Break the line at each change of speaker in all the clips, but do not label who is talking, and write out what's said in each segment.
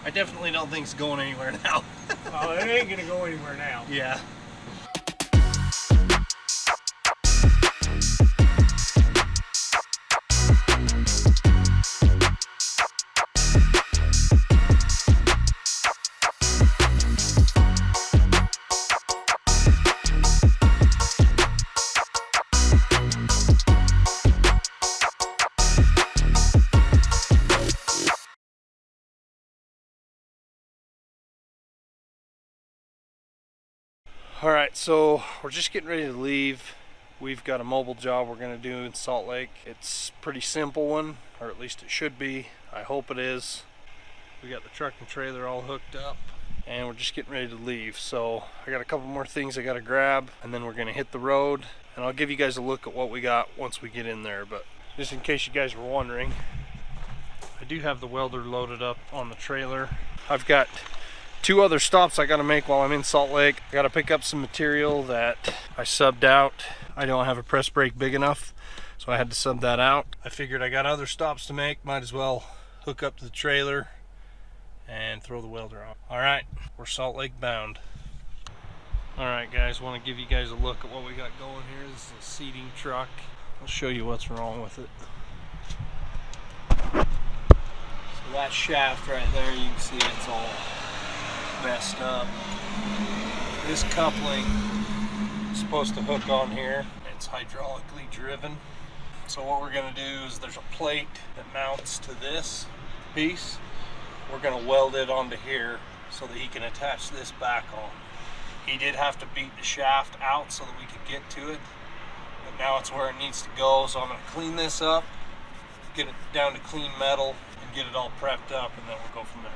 I definitely don't think it's going anywhere now.
Oh, it ain't gonna go anywhere now.
Yeah. All right, so we're just getting ready to leave. We've got a mobile job we're gonna do in Salt Lake. It's a pretty simple one, or at least it should be. I hope it is. We got the truck and trailer all hooked up, and we're just getting ready to leave. So I got a couple more things I gotta grab, and then we're gonna hit the road, and I'll give you guys a look at what we got once we get in there. But just in case you guys were wondering, I do have the welder loaded up on the trailer. I've got 2 other stops I gotta make while I'm in Salt Lake. I gotta pick up some material that I subbed out. I don't have a press brake big enough, so I had to sub that out. I figured I got other stops to make, might as well hook up to the trailer and throw the welder on. All right, we're Salt Lake bound. All right guys, want to give you guys a look at what we got going here. This is a seating truck. I'll show you what's wrong with it. So that shaft right there, you can see it's all messed up. This coupling is supposed to hook on here. It's hydraulically driven. So what we're going to do is there's a plate that mounts to this piece. We're going to weld it onto here so that he can attach this back on. He did have to beat the shaft out so that we could get to it, but now it's where it needs to go. So I'm going to clean this up, get it down to clean metal, and get it all prepped up, and then we'll go from there.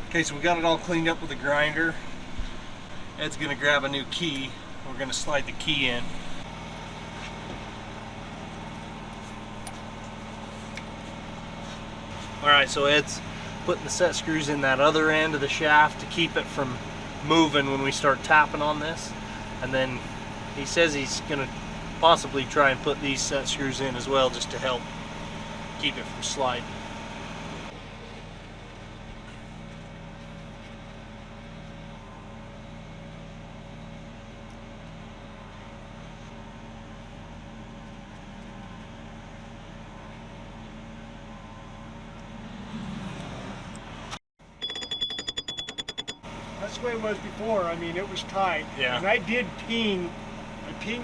Okay, so we got it all cleaned up with a grinder. Ed's gonna grab a new key. We're gonna slide the key in. All right, so Ed's putting the set screws in that other end of the shaft to keep it from moving when we start tapping on this. And then he says he's gonna possibly try and put these set screws in as well, just to help keep it from sliding.
That's the way it was before. I mean, it was tight.
Yeah.
And I pinged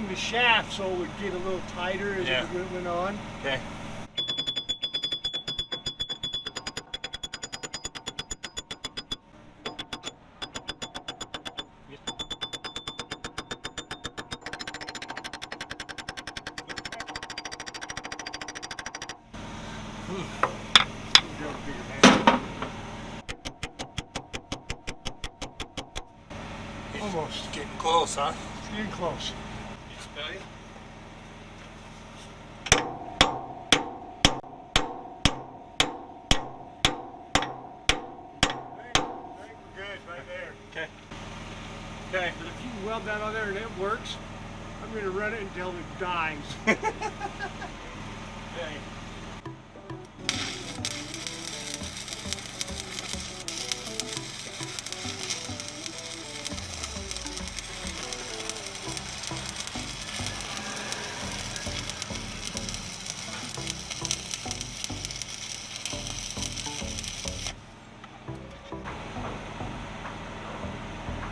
the shaft so it would get a little tighter as it went on.
Okay.
Almost.
Getting close, huh?
It's getting close.
Yes, buddy.
I think we're good right there.
Okay. Okay.
But if you weld that on there and it works, I'm going to run it until it dies.
Okay.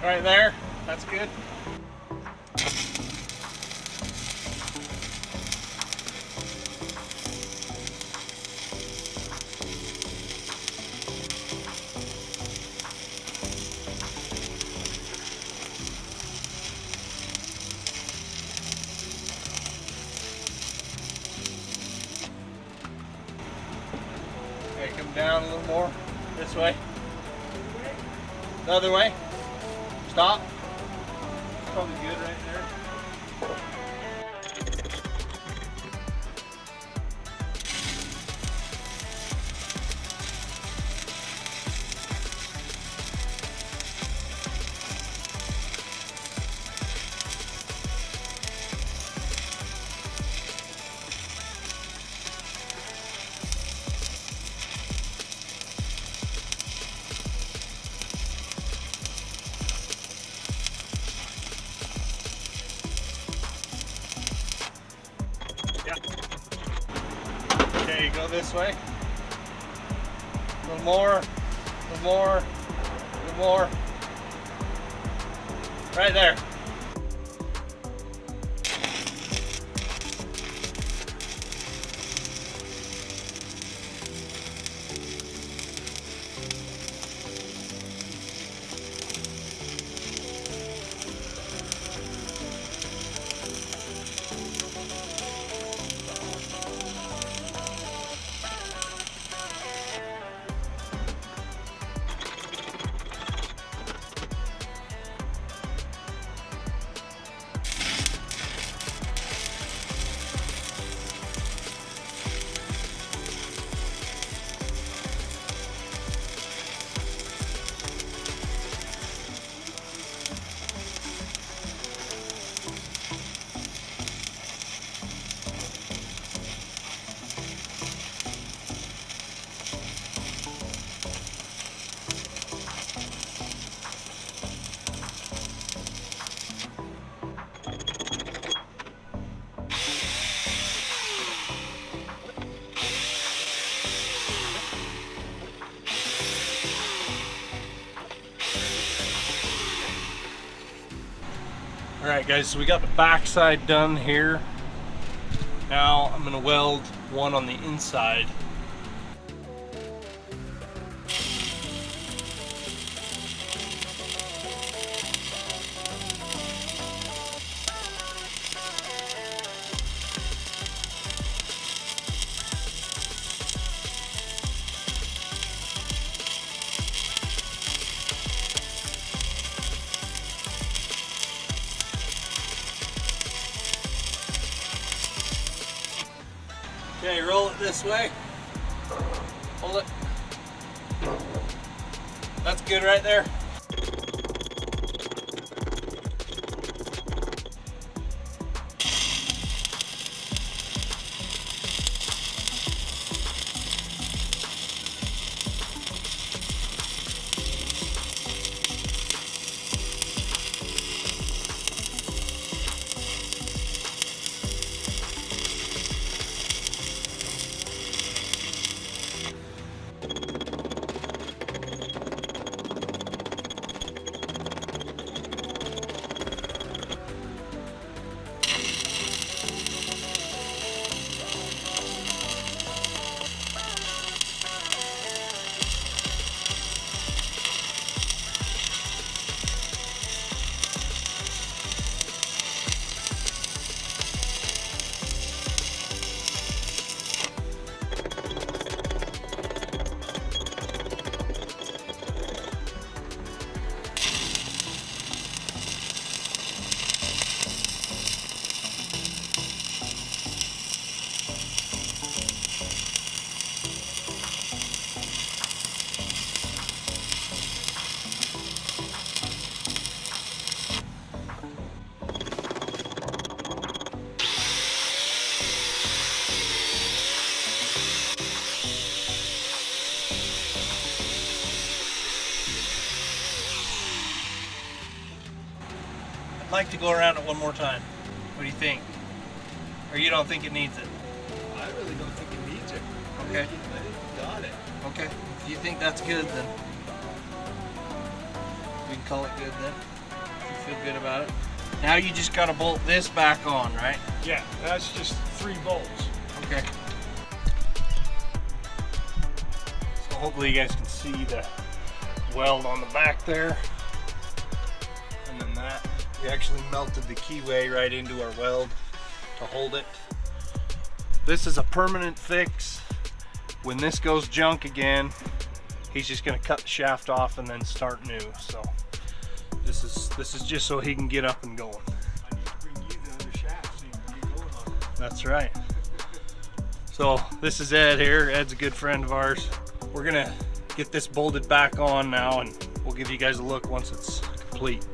Right there, that's good. Okay, come down a little more. This way. The other way. Stop. It's probably good right there. Okay, go this way. A little more, a little more, a little more. Right there. Alright guys, so we got the back side done here. Now I'm going to weld one on the inside. Okay, roll it this way. Hold it. That's good right there. I'd like to go around it one more time. What do you think? Or you don't think it needs it?
I really don't think it needs it.
Okay.
I think it got it.
Okay. If you think that's good, then we can call it good then. If you feel good about it. Now you just gotta bolt this back on, right?
Yeah, that's just 3 bolts.
Okay. So hopefully you guys can see the weld on the back there. And then that. We actually melted the keyway right into our weld to hold it. This is a permanent fix. When this goes junk again, he's just gonna cut the shaft off and then start new. So this is just so he can get up and going.
I need to bring you the other shaft so you can get going on it.
That's right. So this is Ed here. Ed's a good friend of ours. We're gonna get this bolted back on now, and we'll give you guys a look once it's complete.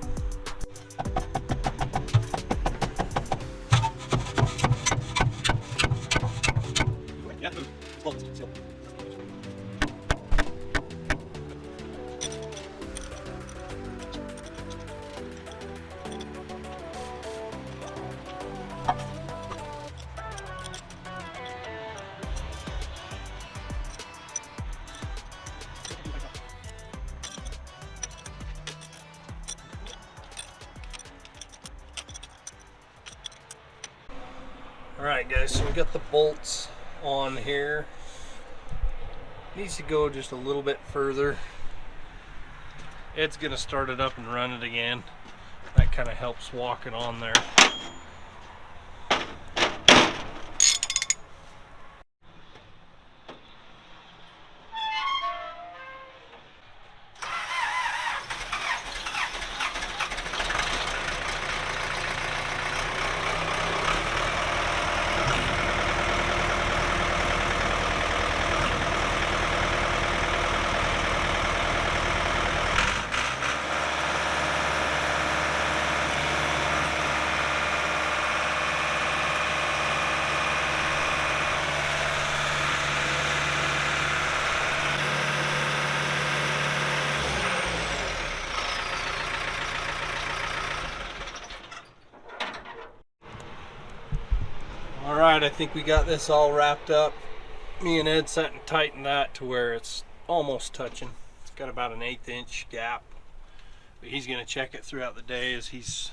Alright guys, so we got the bolts on here. Needs to go just a little bit further. Ed's gonna start it up and run it again. That kind of helps walk it on there. Alright, I think we got this all wrapped up. Me and Ed sat and tightened that to where it's almost touching. It's got about an 1/8 inch gap. But he's going to check it throughout the day as he's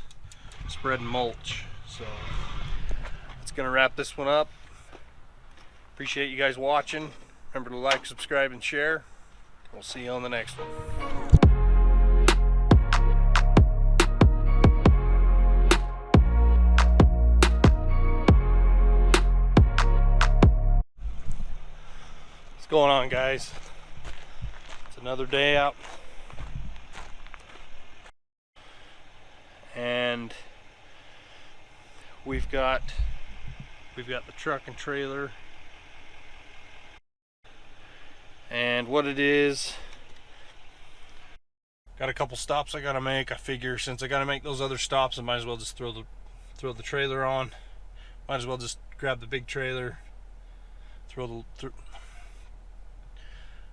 spreading mulch. So that's going to wrap this one up. Appreciate you guys watching. Remember to like, subscribe, and share. We'll see you on the next one. What's going on, guys? It's another day out, and we've got the truck and trailer, and what it is, got a couple stops I gotta make. I figure since I gotta make those other stops, I might as well just throw the trailer on. Might as well just grab the big trailer, throw